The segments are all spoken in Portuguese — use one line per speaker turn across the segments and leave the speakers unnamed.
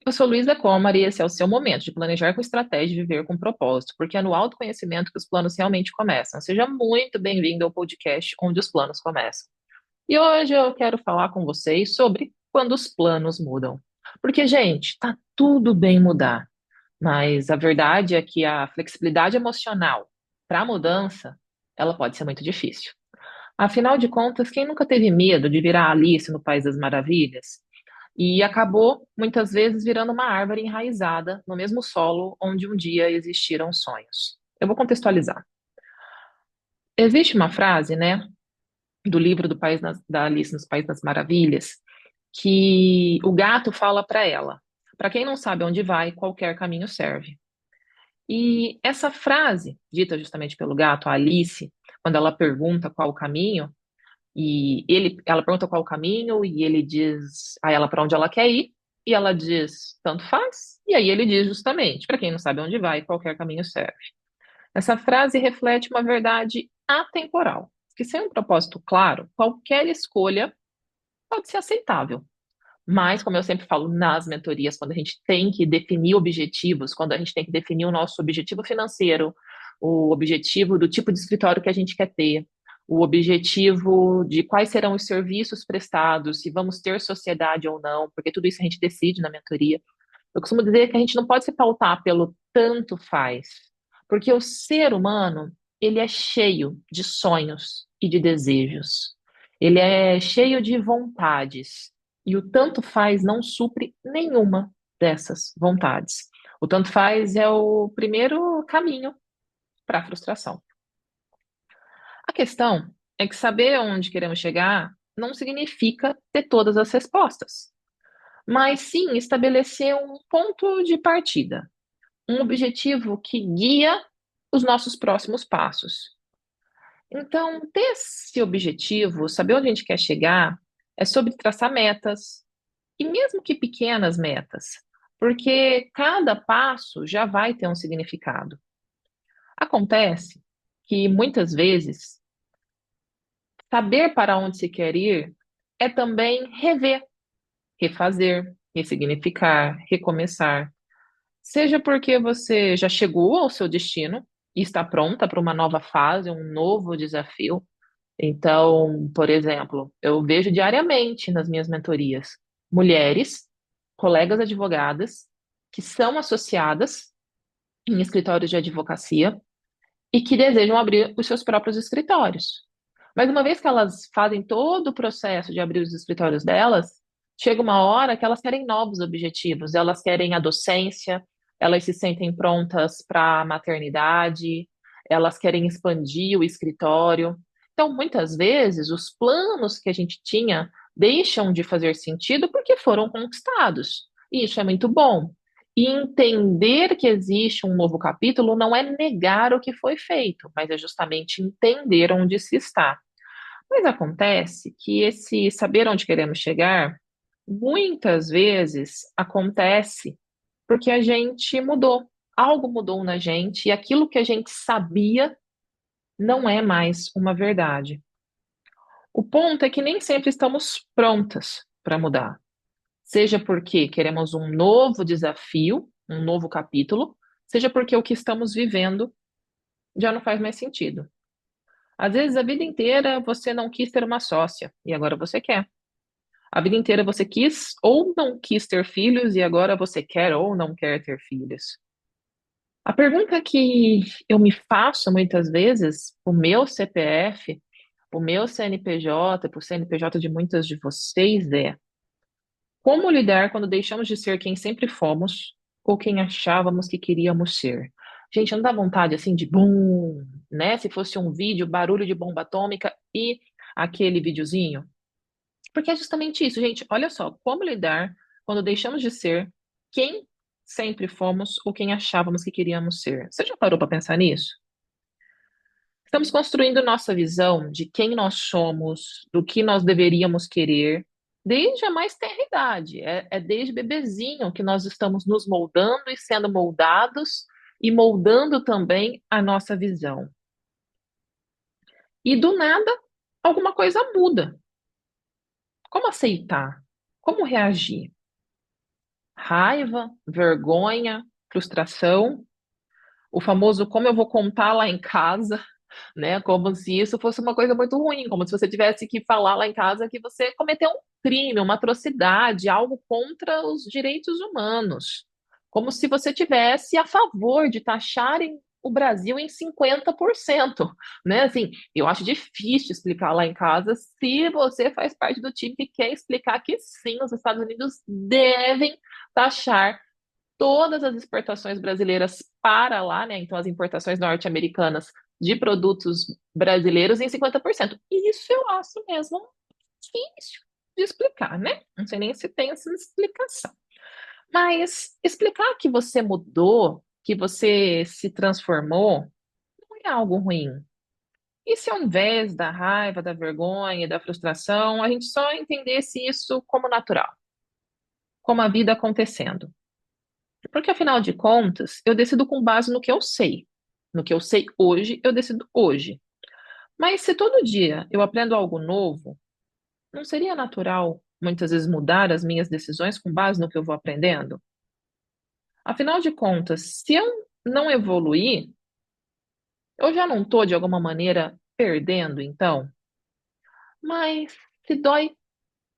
Eu sou Luísa Comar e esse é o seu momento de planejar com estratégia e viver com propósito, porque é no autoconhecimento que os planos realmente começam. Seja muito bem-vindo ao podcast onde os planos começam. E hoje eu quero falar com vocês sobre quando os planos mudam. Porque, gente, tá tudo bem mudar, mas a verdade é que a flexibilidade emocional para a mudança, ela pode ser muito difícil. Afinal de contas, quem nunca teve medo de virar Alice no País das Maravilhas? E acabou, muitas vezes, virando uma árvore enraizada no mesmo solo onde um dia existiram sonhos. Eu vou contextualizar. Existe uma frase, né, do livro da Alice nos País das Maravilhas, que o gato fala para ela: para quem não sabe onde vai, qualquer caminho serve. E essa frase, dita justamente pelo gato, a Alice, quando ela pergunta qual o caminho, ela pergunta qual o caminho, e ele diz a ela para onde ela quer ir, e ela diz, tanto faz, e aí ele diz justamente, para quem não sabe onde vai, qualquer caminho serve. Essa frase reflete uma verdade atemporal, que sem um propósito claro, qualquer escolha pode ser aceitável. Mas, como eu sempre falo nas mentorias, quando a gente tem que definir objetivos, quando a gente tem que definir o nosso objetivo financeiro, o objetivo do tipo de escritório que a gente quer ter, o objetivo de quais serão os serviços prestados, se vamos ter sociedade ou não, porque tudo isso a gente decide na mentoria. Eu costumo dizer que a gente não pode se pautar pelo tanto faz, porque o ser humano, ele é cheio de sonhos e de desejos. Ele é cheio de vontades. E o tanto faz não supre nenhuma dessas vontades. O tanto faz é o primeiro caminho para a frustração. A questão é que saber onde queremos chegar não significa ter todas as respostas, mas sim estabelecer um ponto de partida, um objetivo que guia os nossos próximos passos. Então, ter esse objetivo, saber onde a gente quer chegar, é sobre traçar metas, e mesmo que pequenas metas, porque cada passo já vai ter um significado. Acontece que muitas vezes saber para onde se quer ir é também rever, refazer, ressignificar, recomeçar. Seja porque você já chegou ao seu destino e está pronta para uma nova fase, um novo desafio. Então, por exemplo, eu vejo diariamente nas minhas mentorias mulheres, colegas advogadas, que são associadas em escritórios de advocacia e que desejam abrir os seus próprios escritórios. Mas uma vez que elas fazem todo o processo de abrir os escritórios delas, chega uma hora que elas querem novos objetivos, elas querem a docência, elas se sentem prontas para a maternidade, elas querem expandir o escritório. Então, muitas vezes, os planos que a gente tinha deixam de fazer sentido porque foram conquistados. E isso é muito bom. E entender que existe um novo capítulo não é negar o que foi feito, mas é justamente entender onde se está. Mas acontece que esse saber onde queremos chegar, muitas vezes acontece porque a gente mudou. Algo mudou na gente e aquilo que a gente sabia não é mais uma verdade. O ponto é que nem sempre estamos prontas para mudar. Seja porque queremos um novo desafio, um novo capítulo, seja porque o que estamos vivendo já não faz mais sentido. Às vezes, a vida inteira você não quis ter uma sócia e agora você quer. A vida inteira você quis ou não quis ter filhos e agora você quer ou não quer ter filhos. A pergunta que eu me faço muitas vezes, o meu CPF, o meu CNPJ, para o CNPJ de muitas de vocês é: como lidar quando deixamos de ser quem sempre fomos ou quem achávamos que queríamos ser? Gente, não dá vontade assim de bum, né? Se fosse um vídeo, barulho de bomba atômica e aquele videozinho. Porque é justamente isso, gente. Olha só, como lidar quando deixamos de ser quem sempre fomos ou quem achávamos que queríamos ser? Você já parou para pensar nisso? Estamos construindo nossa visão de quem nós somos, do que nós deveríamos querer, desde a mais tenra idade. É desde bebezinho que nós estamos nos moldando e sendo moldados e moldando também a nossa visão. E do nada, alguma coisa muda. Como aceitar? Como reagir? raiva, vergonha, frustração, o famoso como eu vou contar lá em casa, né? Como se isso fosse uma coisa muito ruim, como se você tivesse que falar lá em casa que você cometeu um crime, uma atrocidade, algo contra os direitos humanos. Como se você tivesse a favor de taxarem o Brasil em 50%, né? Assim, eu acho difícil explicar lá em casa se você faz parte do time que quer explicar que sim, os Estados Unidos devem taxar todas as exportações brasileiras para lá, né? Então, as importações norte-americanas de produtos brasileiros em 50%. Isso eu acho mesmo difícil de explicar, né? Não sei nem se tem essa explicação. Mas explicar que você mudou, que você se transformou, não é algo ruim. E se ao invés da raiva, da vergonha, da frustração, a gente só entendesse isso como natural, como a vida acontecendo? Porque, afinal de contas, eu decido com base no que eu sei. No que eu sei hoje, eu decido hoje. Mas se todo dia eu aprendo algo novo, não seria natural muitas vezes mudar as minhas decisões com base no que eu vou aprendendo? Afinal de contas, se eu não evoluir, eu já não estou de alguma maneira perdendo, então? Mas se dói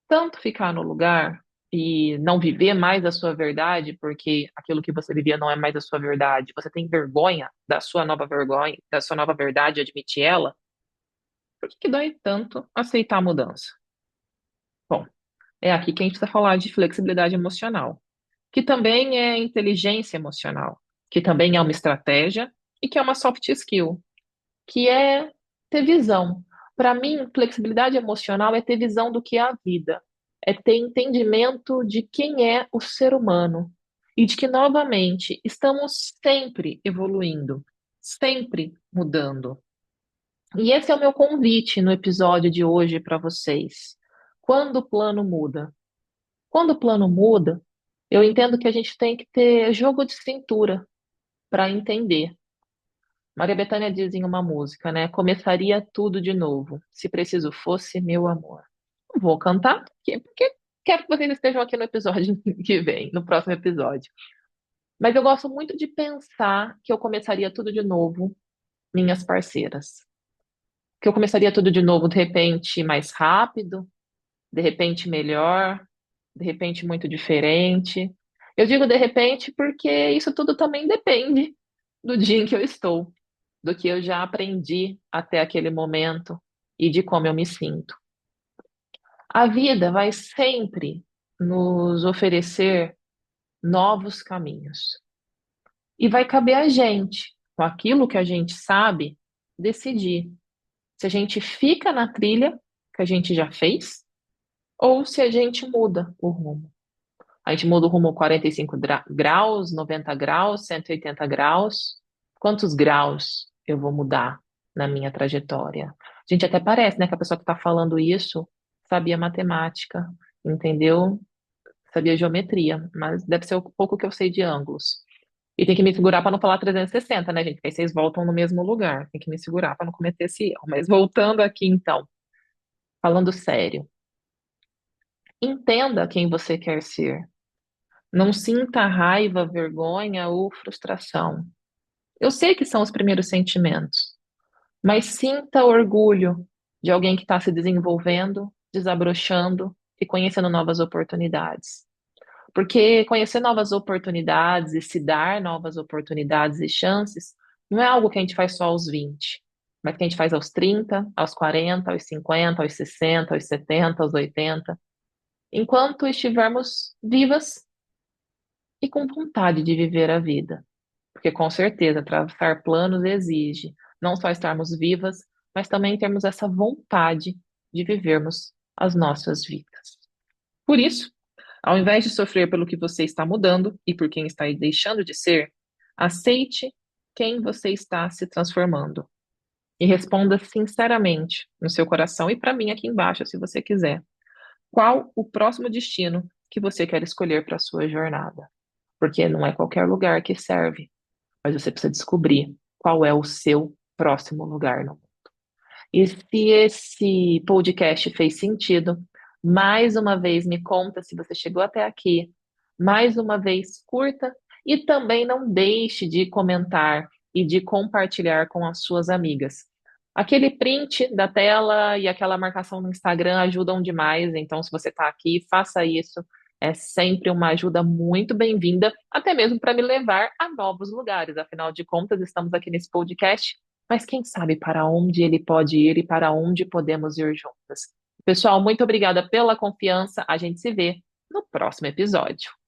tanto ficar no lugar e não viver mais a sua verdade, porque aquilo que você vivia não é mais a sua verdade, você tem vergonha, da sua nova verdade, admitir ela, por que que dói tanto aceitar a mudança? Bom, é aqui que a gente precisa falar de flexibilidade emocional, que também é inteligência emocional, que também é uma estratégia e que é uma soft skill, que é ter visão. Para mim, flexibilidade emocional é ter visão do que é a vida, é ter entendimento de quem é o ser humano e de que, novamente, estamos sempre evoluindo, sempre mudando. E esse é o meu convite no episódio de hoje para vocês. Quando o plano muda? Quando o plano muda, eu entendo que a gente tem que ter jogo de cintura para entender. Maria Bethânia diz em uma música, né? Começaria tudo de novo, se preciso fosse meu amor. Não vou cantar, porque quero que vocês estejam aqui no episódio que vem, no próximo episódio. Mas eu gosto muito de pensar que eu começaria tudo de novo, minhas parceiras. Que eu começaria tudo de novo, de repente, mais rápido, de repente melhor, de repente muito diferente. Eu digo de repente porque isso tudo também depende do dia em que eu estou, do que eu já aprendi até aquele momento e de como eu me sinto. A vida vai sempre nos oferecer novos caminhos. E vai caber a gente, com aquilo que a gente sabe, decidir se a gente fica na trilha que a gente já fez ou se a gente muda o rumo. A gente muda o rumo 45 graus, 90 graus, 180 graus. Quantos graus eu vou mudar na minha trajetória? A gente até parece, né, que a pessoa que está falando isso sabia matemática, entendeu? Sabia geometria, mas deve ser o pouco que eu sei de ângulos. E tem que me segurar para não falar 360, né, gente? Porque aí vocês voltam no mesmo lugar. Tem que me segurar para não cometer esse erro. Mas voltando aqui, então, falando sério, entenda quem você quer ser. Não sinta raiva, vergonha ou frustração. Eu sei que são os primeiros sentimentos, mas sinta orgulho de alguém que está se desenvolvendo, desabrochando e conhecendo novas oportunidades. Porque conhecer novas oportunidades e se dar novas oportunidades e chances não é algo que a gente faz só aos 20, mas que a gente faz aos 30, aos 40, aos 50, aos 60, aos 70, aos 80, enquanto estivermos vivas e com vontade de viver a vida. Porque com certeza traçar planos exige não só estarmos vivas, mas também termos essa vontade de vivermos as nossas vidas. Por isso, ao invés de sofrer pelo que você está mudando e por quem está deixando de ser, aceite quem você está se transformando. E responda sinceramente no seu coração e para mim aqui embaixo, se você quiser. Qual o próximo destino que você quer escolher para a sua jornada? Porque não é qualquer lugar que serve, mas você precisa descobrir qual é o seu próximo lugar no mundo. E se esse podcast fez sentido, mais uma vez me conta se você chegou até aqui. Mais uma vez, curta e também não deixe de comentar e de compartilhar com as suas amigas. Aquele print da tela e aquela marcação no Instagram ajudam demais, então, se você está aqui, faça isso. É sempre uma ajuda muito bem-vinda, até mesmo para me levar a novos lugares. Afinal de contas, estamos aqui nesse podcast, mas quem sabe para onde ele pode ir e para onde podemos ir juntas. Pessoal, muito obrigada pela confiança. A gente se vê no próximo episódio.